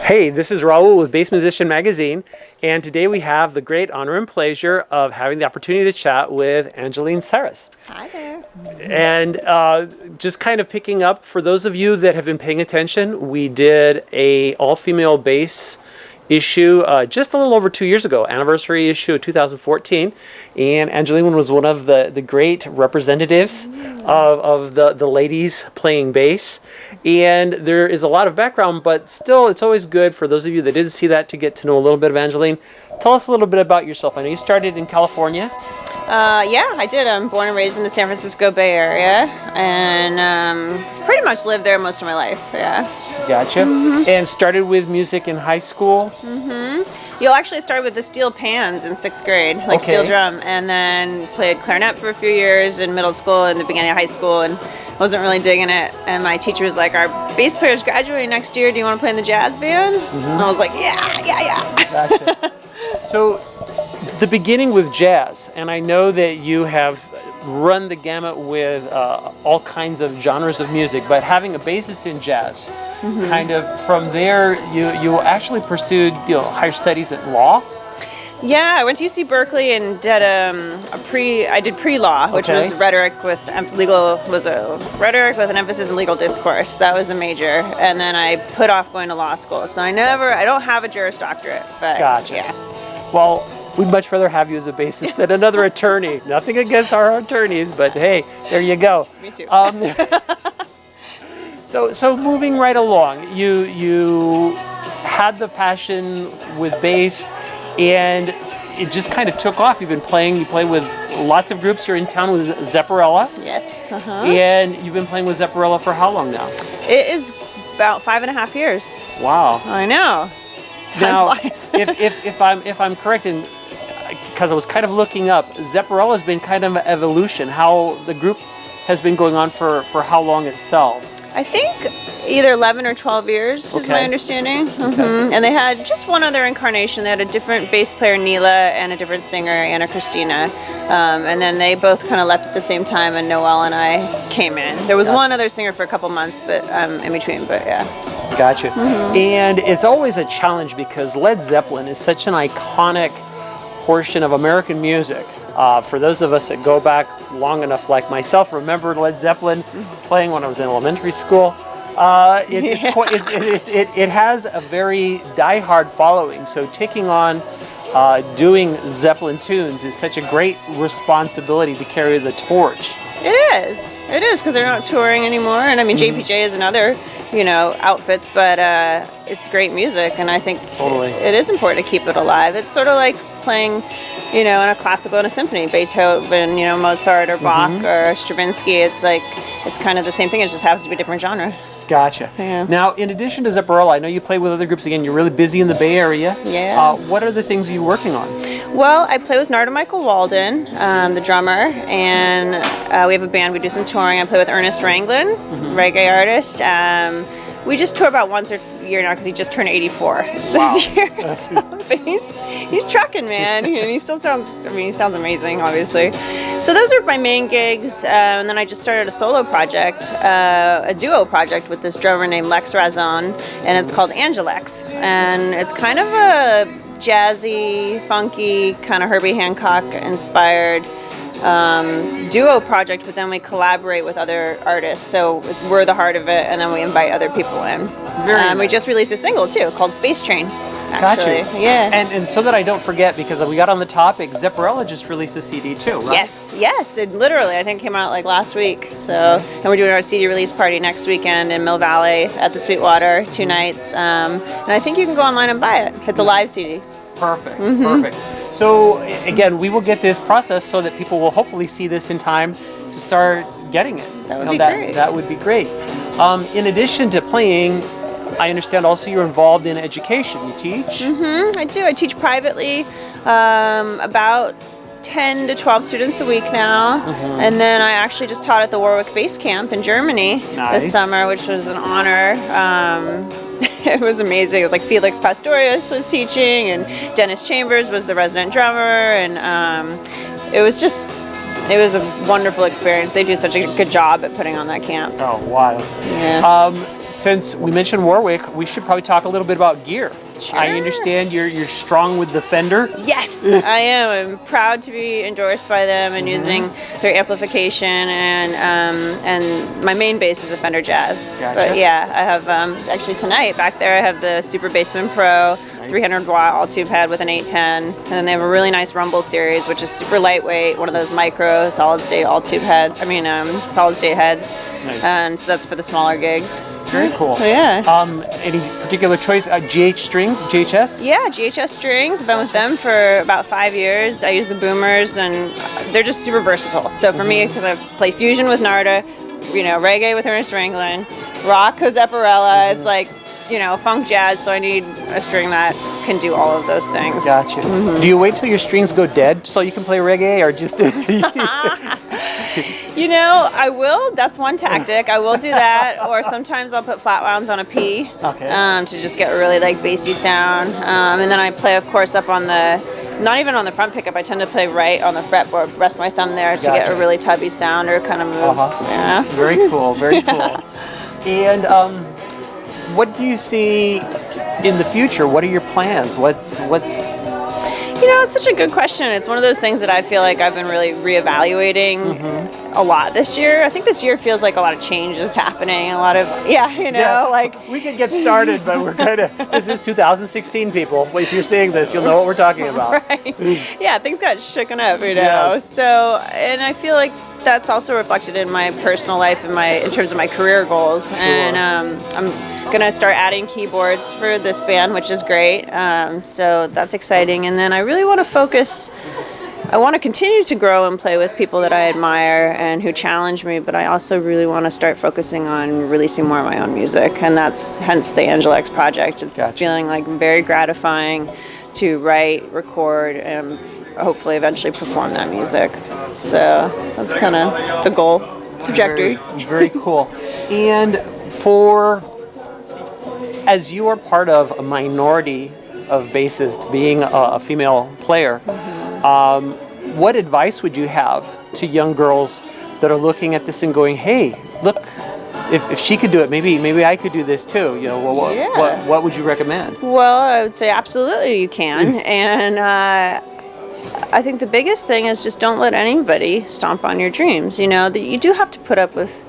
Hey, this is Raul with Bass Musician Magazine, and today we have the great honor and pleasure of having the opportunity to chat with Angeline Saris. Hi there. And just kind of picking up, for those of you that have been paying attention, we did a all-female bass issue just a little over 2 years ago, anniversary issue of 2014, and Angeline was one of the great representatives of the ladies playing bass. And there is a lot of background, but still it's always good for those of you that didn't see that to get to know a little bit of Angeline. Tell us a little bit about yourself. I know you started in California. Yeah, I did. I'm born and raised in the San Francisco Bay Area, and pretty much lived there most of my life. Yeah. Gotcha. And started with music in high school. You'll actually start with the steel pans in 6th grade, like steel drum, and then played clarinet for a few years in middle school and the beginning of high school, and wasn't really digging it. And my teacher was like, "Our bass player's graduating next year. Do you want to play in the jazz band?" And I was like, "Yeah." Gotcha. So, the beginning with jazz, and I know that you have run the gamut with all kinds of genres of music, but having a bassist in jazz, kind of from there, you actually pursued higher studies at law. Yeah, I went to UC Berkeley and did I did pre-law, which was rhetoric with rhetoric with an emphasis in legal discourse. That was the major, and then I put off going to law school. So I don't have a Juris Doctorate, but Gotcha. Yeah. Well, we'd much rather have you as a bassist than another attorney. Nothing against our attorneys, but hey, there you go. Me too. So moving right along, you had the passion with bass, and it just kind of took off. You play with lots of groups. You're in town with Zepparella. Yes. And you've been playing with Zepparella for how long now? It is about 5.5 years. Wow. I know. Time Now, flies. if I'm correct, and because I was kind of looking up, Zepparella has been kind of an evolution. How the group has been going on for how long itself? I think either 11 or 12 years is my understanding. And they had just one other incarnation. They had a different bass player, Neela, and a different singer, Anna Christina. And then they both kind of left at the same time, and Noel and I came in. There was one other singer for a couple months, but in between, but yeah. Gotcha. And it's always a challenge because Led Zeppelin is such an iconic portion of American music. For those of us that go back long enough, like myself, remember Led Zeppelin playing when I was in elementary school. It has a very die-hard following. So taking on doing Zeppelin tunes is such a great responsibility to carry the torch. It is because they're not touring anymore. And I mean, JPJ is another, outfits, but it's great music, and I think it is important to keep it alive. It's sort of like playing, in a classical and a symphony, Beethoven, Mozart or Bach or Stravinsky. It's kind of the same thing. It just happens to be a different genre. Gotcha. Yeah. Now, in addition to Zepparella, I know you play with other groups. Again, you're really busy in the Bay Area. Yeah. What are the things you're working on? Well, I play with Narda Michael Walden, the drummer, and we have a band. We do some touring. I play with Ernest Ranglin, reggae artist. We just tour about once a year now because he just turned 84 this year. But he's trucking, man. And he still sounds, he sounds amazing, obviously. So those are my main gigs. And then I just started a solo project, a duo project with this drummer named Lex Razon, and it's called Angelex. And it's kind of a jazzy, funky, kind of Herbie Hancock inspired duo project, but then we collaborate with other artists. So we're the heart of it, and then we invite other people in. Nice. We just released a single too called Space Train. Actually. Gotcha. Yeah. And so that I don't forget, because we got on the topic, Zepparella just released a CD too, right? Yes. It literally, I think, came out like last week. So, and we're doing our CD release party next weekend in Mill Valley at the Sweetwater, 2 nights. And I think you can go online and buy it. It's a live CD. Perfect. Perfect. So again, we will get this process so that people will hopefully see this in time to start getting it. That would be great. That would be great. In addition to playing, I understand also you're involved in education. You teach? I do. I teach privately, about 10 to 12 students a week now. And then I actually just taught at the Warwick Base Camp in Germany this summer, which was an honor. It was amazing. It was like Felix Pastorius was teaching, and Dennis Chambers was the resident drummer, and it was just it was a wonderful experience. They do such a good job at putting on that camp. Oh, wow. Yeah. Since we mentioned Warwick, we should probably talk a little bit about gear. Sure. I understand you're strong with the Fender. Yes, I am. I'm proud to be endorsed by them and using their amplification, and my main bass is a Fender Jazz. Gotcha. But yeah, I have actually tonight back there I have the Super Bassman Pro 300 watt all tube head with an 810, and then they have a really nice Rumble series which is super lightweight, one of those micro solid state all tube heads. Solid state heads. Nice. And so that's for the smaller gigs. Very cool. Yeah. Any particular choice? GHS? Yeah, GHS strings. I've been with them for about 5 years. I use the boomers, and they're just super versatile. So for me, because I play fusion with Narda, reggae with Ernest Ranglin, rock with Zepparella, it's like, funk jazz, so I need a string that can do all of those things. Gotcha. Do you wait till your strings go dead so you can play reggae, or just... I will. That's one tactic. I will do that. Or sometimes I'll put flat wounds on a P. Okay. To just get a really bassy sound. And then I play, of course, up on not even on the front pickup. I tend to play right on the fretboard, rest my thumb there to get a really tubby sound or kind of move. Yeah. Very cool. Very cool. And what do you see in the future? What are your plans? What's it's such a good question. It's one of those things that I feel like I've been really reevaluating a lot this year. I think this year feels like a lot of change is happening. A lot of, we could get started, but we're this is 2016, people. If you're seeing this, you'll know what we're talking about. Right. Yeah, things got shooken up, Yes. So, and I feel like that's also reflected in my personal life and in terms of my career goals. Sure. And I'm gonna start adding keyboards for this band, which is great. So that's exciting. And then I really want to focus. I want to continue to grow and play with people that I admire and who challenge me, but I also really want to start focusing on releasing more of my own music, and that's hence the Angeline project. It's feeling like very gratifying to write, record, and hopefully eventually perform that music. So that's kind of the goal, trajectory. Very cool. And as you are part of a minority of bassists being a female player, what advice would you have to young girls that are looking at this and going, hey, look, if she could do it, maybe I could do this too. What would you recommend? Well, I would say absolutely you can. And I think the biggest thing is just don't let anybody stomp on your dreams. That you do have to put up with.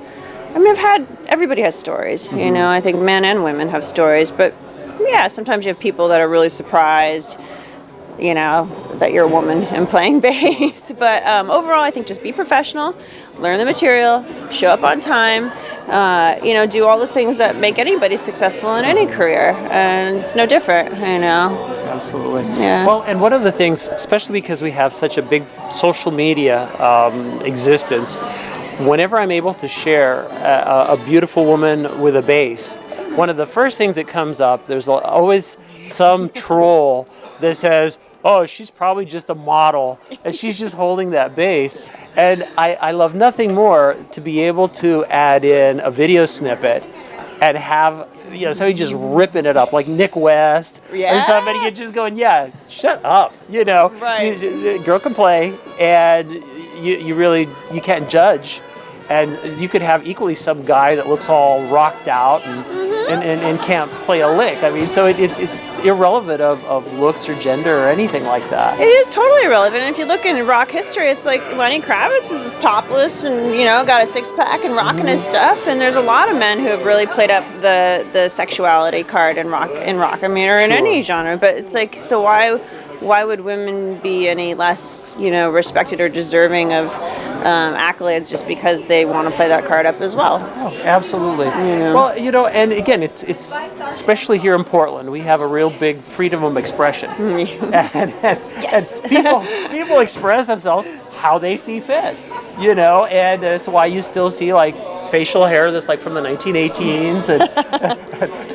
Everybody has stories. I think men and women have stories, but yeah, sometimes you have people that are really surprised, that you're a woman and playing bass. But overall, I think just be professional, learn the material, show up on time, do all the things that make anybody successful in any career, and it's no different, Absolutely. Yeah. Well, and one of the things, especially because we have such a big social media existence, whenever I'm able to share a beautiful woman with a bass, one of the first things that comes up, there's always some troll that says, oh, she's probably just a model, and she's just holding that bass. And I love nothing more to be able to add in a video snippet and have somebody just ripping it up, like Nick West or somebody. You're just going, shut up, Right. Girl can play, and you can't judge. And you could have equally some guy that looks all rocked out and can't play a lick. So it's irrelevant of looks or gender or anything like that. It is totally irrelevant. If you look in rock history, it's like Lenny Kravitz is topless and got a six-pack and rocking his stuff. And there's a lot of men who have really played up the sexuality card in rock, or in any genre. But it's like, so why would women be any less, respected or deserving of accolades just because they want to play that card up as well? Oh, absolutely. Well, and again, it's especially here in Portland, we have a real big freedom of expression, and people express themselves how they see fit, and that's why you still see like facial hair that's like from the 1918s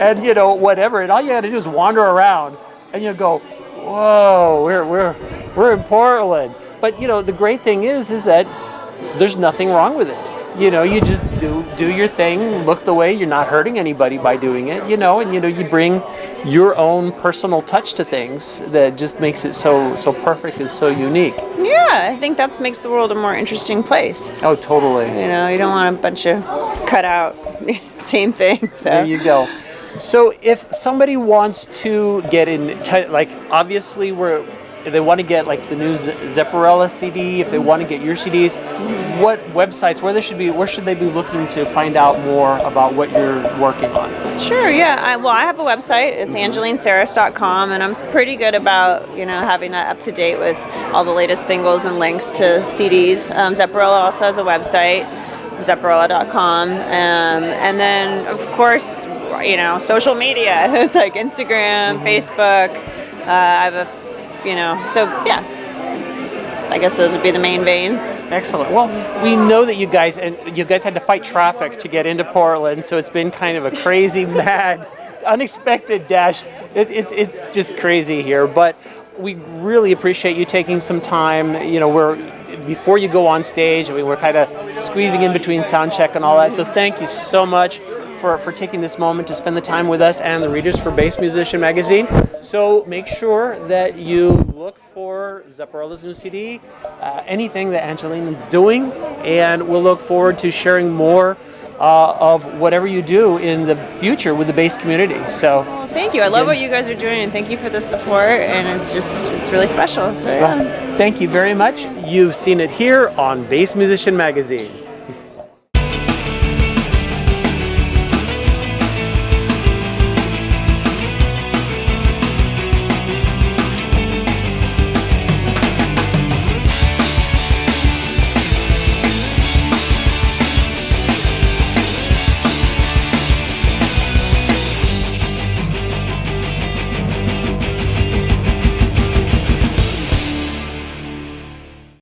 and whatever, and all you got to do is wander around and you go, whoa, we're in Portland. But the great thing is that there's nothing wrong with it. You know, you just do your thing, look the way, you're not hurting anybody by doing it, you know, and you bring your own personal touch to things that just makes it so perfect and so unique. Yeah, I think that makes the world a more interesting place. Oh, totally. You know, you don't want a bunch of cut out same thing. So. There you go. So if somebody wants to get in touch, like obviously if they want to get like the new Zepparella CD, if they want to get your CDs, what websites, where should they be looking to find out more about what you're working on? Sure, yeah. I have a website. It's AngelineSaris.com, and I'm pretty good about, you know, having that up to date with all the latest singles and links to CDs. Zepparella also has a website, Zepparella.com, and then of course, you know, social media. It's like Instagram, Facebook. I have a, you know, so yeah. I guess those would be the main veins. Excellent. Well, we know that you guys had to fight traffic to get into Portland, so it's been kind of a crazy, mad, unexpected dash. It's just crazy here, but we really appreciate you taking some time. You know, before you go on stage, I mean, we're kind of squeezing in between sound check and all that. So thank you so much for taking this moment to spend the time with us and the readers for Bass Musician Magazine. So make sure that you look for Zepparella's new CD, anything that Angeline is doing, and we'll look forward to sharing more of whatever you do in the future with the bass community. So, well, thank you. I love what you guys are doing, and thank you for the support. And it's really special. So yeah. Well, thank you very much. You've seen it here on Bass Musician Magazine.